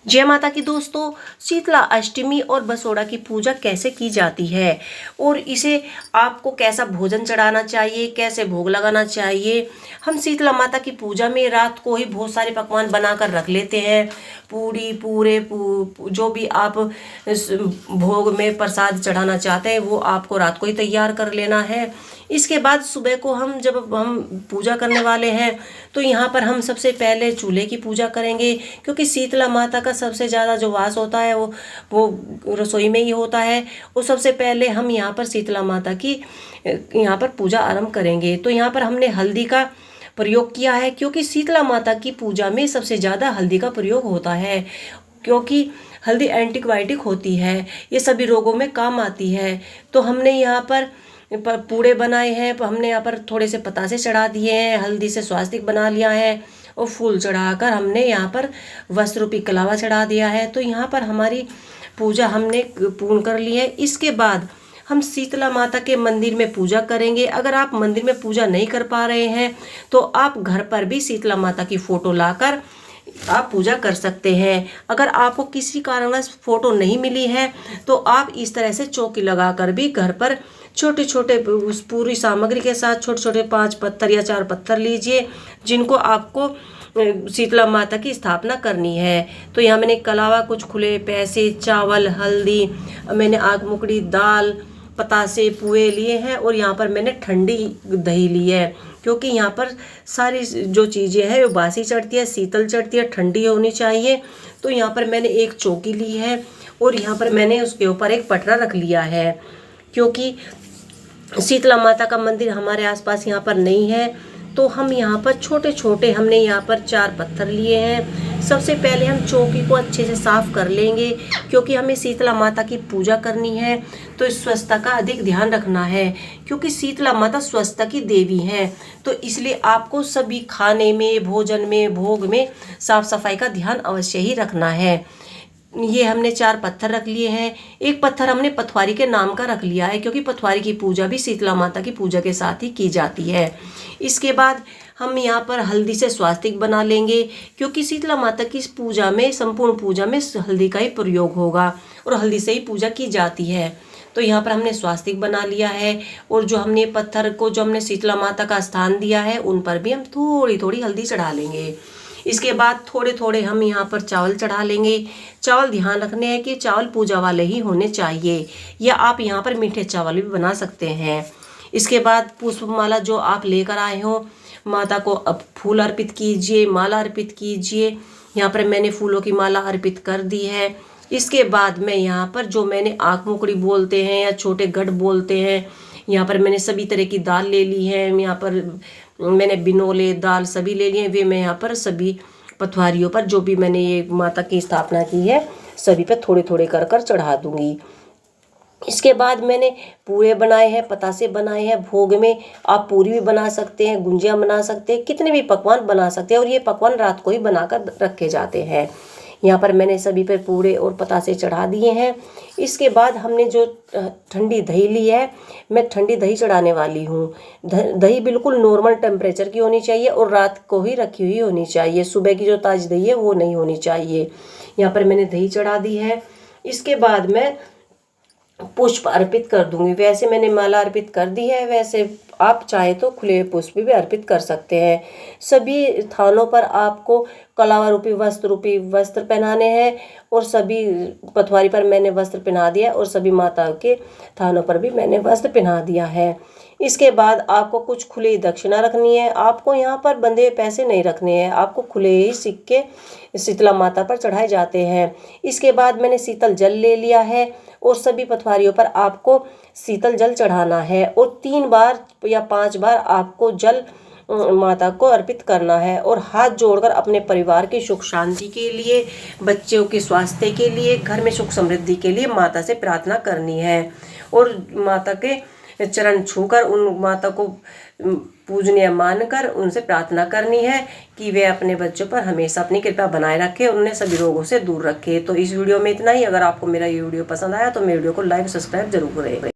जय माता की दोस्तों। शीतला अष्टमी और बसोड़ा की पूजा कैसे की जाती है और इसे आपको कैसा भोजन चढ़ाना चाहिए, कैसे भोग लगाना चाहिए। हम शीतला माता की पूजा में रात को ही बहुत सारे पकवान बनाकर रख लेते हैं। पूड़ी पूरे जो भी आप भोग में प्रसाद चढ़ाना चाहते हैं वो आपको रात को ही तैयार कर लेना है। इसके बाद सुबह को जब हम पूजा करने वाले हैं तो यहाँ पर हम सबसे पहले चूल्हे की पूजा करेंगे, क्योंकि शीतला माता का सबसे ज़्यादा जो वास होता है वो रसोई में ही होता है। और सबसे पहले हम यहाँ पर शीतला माता की यहाँ पर पूजा आरंभ करेंगे। तो यहाँ पर हमने हल्दी का प्रयोग किया है, क्योंकि शीतला माता की पूजा में सबसे ज़्यादा हल्दी का प्रयोग होता है, क्योंकि हल्दी एंटीबायोटिक होती है, ये सभी रोगों में काम आती है। तो हमने यहाँ पर पूड़े बनाए हैं, हमने यहाँ पर थोड़े से पतासे चढ़ा दिए हैं, हल्दी से स्वास्तिक बना लिया है और फूल चढ़ाकर हमने यहाँ पर वस्त्र रूपी कलावा चढ़ा दिया है। तो यहाँ पर हमारी पूजा हमने पूर्ण कर ली है। इसके बाद हम शीतला माता के मंदिर में पूजा करेंगे। अगर आप मंदिर में पूजा नहीं कर पा रहे हैं तो आप घर पर भी शीतला माता की फ़ोटो लाकर आप पूजा कर सकते हैं। अगर आपको किसी कारणवश फ़ोटो नहीं मिली है तो आप इस तरह से चौकी लगाकर भी घर पर छोटे छोटे उस पूरी सामग्री के साथ छोटे छोटे 5 पत्थर या 4 पत्थर लीजिए, जिनको आपको शीतला माता की स्थापना करनी है। तो यहाँ मैंने कलावा, कुछ खुले पैसे, चावल, हल्दी, मैंने आग मुकड़ी, दाल, पतासे, पुए लिए हैं और यहाँ पर मैंने ठंडी दही ली है, क्योंकि यहाँ पर सारी जो चीज़ें हैं वो बासी चढ़ती है, शीतल चढ़ती है, ठंडी होनी चाहिए। तो यहाँ पर मैंने एक चौकी ली है और यहाँ पर मैंने उसके ऊपर एक पटरा रख लिया है, क्योंकि शीतला माता का मंदिर हमारे आसपास यहाँ पर नहीं है। तो हम यहाँ पर छोटे छोटे हमने यहाँ पर 4 पत्थर लिए हैं। सबसे पहले हम चौकी को अच्छे से साफ कर लेंगे, क्योंकि हमें शीतला माता की पूजा करनी है तो स्वच्छता का अधिक ध्यान रखना है, क्योंकि शीतला माता स्वच्छता की देवी हैं। तो इसलिए आपको सभी खाने में, भोजन में, भोग में साफ सफाई का ध्यान अवश्य ही रखना है। ये हमने 4 पत्थर रख लिए हैं। एक पत्थर हमने पथवारी के नाम का रख लिया है, क्योंकि पथवारी की पूजा भी शीतला माता की पूजा के साथ ही की जाती है। इसके बाद हम यहाँ पर हल्दी से स्वास्तिक बना लेंगे, क्योंकि शीतला माता की इस पूजा में, संपूर्ण पूजा में हल्दी का ही प्रयोग होगा और हल्दी से ही पूजा की जाती है। तो यहाँ पर हमने स्वास्तिक बना लिया है और जो हमने पत्थर को जो हमने शीतला माता का स्थान दिया है उन पर भी हम थोड़ी थोड़ी हल्दी चढ़ा लेंगे। इसके बाद थोड़े थोड़े हम यहाँ पर चावल चढ़ा लेंगे। चावल ध्यान रखने हैं कि चावल पूजा वाले ही होने चाहिए, या आप यहाँ पर मीठे चावल भी बना सकते हैं। इसके बाद पुष्पमाला जो आप लेकर आए हो, माता को अब फूल अर्पित कीजिए, माला अर्पित कीजिए। यहाँ पर मैंने फूलों की माला अर्पित कर दी है। इसके बाद मैं यहाँ पर जो मैंने आँख मुकड़ी बोलते हैं या छोटे गढ़ बोलते हैं, यहाँ पर मैंने सभी तरह की दाल ले ली है। यहाँ पर मैंने बिनोले दाल सभी ले लिए, वे मैं यहाँ पर सभी पथवारियों पर जो भी मैंने ये माता की स्थापना की है सभी पे थोड़े थोड़े कर कर चढ़ा दूंगी। इसके बाद मैंने पूरे बनाए हैं, पतासे बनाए हैं। भोग में आप पूरी भी बना सकते हैं, गुंजिया बना सकते हैं, कितने भी पकवान बना सकते हैं और ये पकवान रात को ही बनाकर रखे जाते हैं। यहाँ पर मैंने सभी पर पूरे और पतासे चढ़ा दिए हैं। इसके बाद हमने जो ठंडी दही ली है, मैं ठंडी दही चढ़ाने वाली हूँ। दही बिल्कुल नॉर्मल टेम्परेचर की होनी चाहिए और रात को ही रखी हुई होनी चाहिए। सुबह की जो ताज़ी दही है वो नहीं होनी चाहिए। यहाँ पर मैंने दही चढ़ा दी है। इसके बाद मैं पुष्प अर्पित कर दूंगी। वैसे मैंने माला अर्पित कर दी है, वैसे आप चाहे तो खुले पुष्प भी अर्पित कर सकते हैं। सभी थानों पर आपको कलावा रूपी वस्त्र पहनाने हैं और सभी पथवारी पर मैंने वस्त्र पहना दिया और सभी माता के थानों पर भी मैंने वस्त्र पहना दिया है। इसके बाद आपको कुछ खुली दक्षिणा रखनी है। आपको यहाँ पर बंधे पैसे नहीं रखने हैं, आपको खुले ही सिक्के शीतला माता पर चढ़ाए जाते हैं। इसके बाद मैंने शीतल जल ले लिया है और सभी पथवारियों पर आपको शीतल जल चढ़ाना है और 3 बार या 5 बार आपको जल माता को अर्पित करना है और हाथ जोड़कर अपने परिवार की सुख शांति के लिए, बच्चों के स्वास्थ्य के लिए, घर में सुख समृद्धि के लिए माता से प्रार्थना करनी है और माता के चरण छूकर उन माता को पूजनीय मानकर उनसे प्रार्थना करनी है कि वे अपने बच्चों पर हमेशा अपनी कृपा बनाए रखे और उन्हें सभी रोगों से दूर रखे। तो इस वीडियो में इतना ही। अगर आपको मेरा ये वीडियो पसंद आया तो मेरे वीडियो को लाइक सब्सक्राइब जरूर करें।